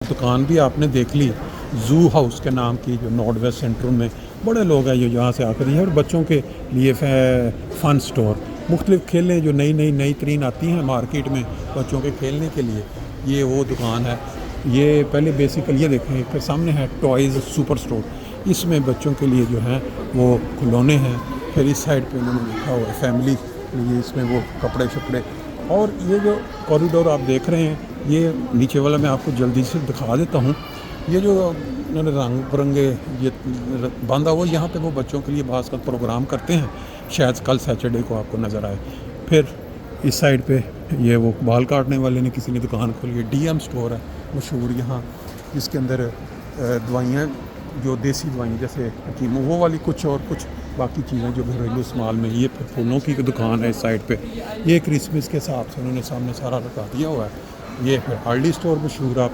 दुकान भी आपने देख ली ज़ू हाउस के नाम की, जो नॉर्थ वेस्ट सेंट्रल में बड़े लोग हैं जो यहाँ से आकर ये, और बच्चों के लिए फ़न स्टोर, मुख्तलिफ़ खेलें जो नई तरीन आती हैं मार्केट में बच्चों के खेलने के लिए, ये वो दुकान है। ये पहले बेसिकली ये देखें, फिर सामने है टॉयज़ सुपर स्टोर, इसमें बच्चों के लिए जो है वो खिलौने हैं। फिर इस साइड पे उन्होंने लिखा हुआ है फैमिली, ये इसमें वो कपड़े शपड़े। और ये जो कॉरिडोर आप देख रहे हैं, ये नीचे वाला मैं आपको जल्दी से दिखा देता हूँ। ये जो उन्होंने रंग बिरंगे ये बांधा हुआ, यहाँ पे वो बच्चों के लिए बाज़ का प्रोग्राम करते हैं, शायद कल सैटरडे को आपको नज़र आए। फिर इस साइड पे ये वो बाल काटने वाले ने किसी ने दुकान खोली है। डीएम स्टोर है मशहूर यहाँ, जिसके अंदर दवाइयाँ, जो देसी दवाइयाँ जैसे कीमो वो वाली, कुछ और कुछ बाकी चीज़ें जो घरेलू इस्तेमाल में। ये फिर फूलों की दुकान है इस साइड पे। ये क्रिसमस के हिसाब से उन्होंने सामने सारा लगा दिया हुआ है। ये फिर हार्डली स्टोर मशहूर आप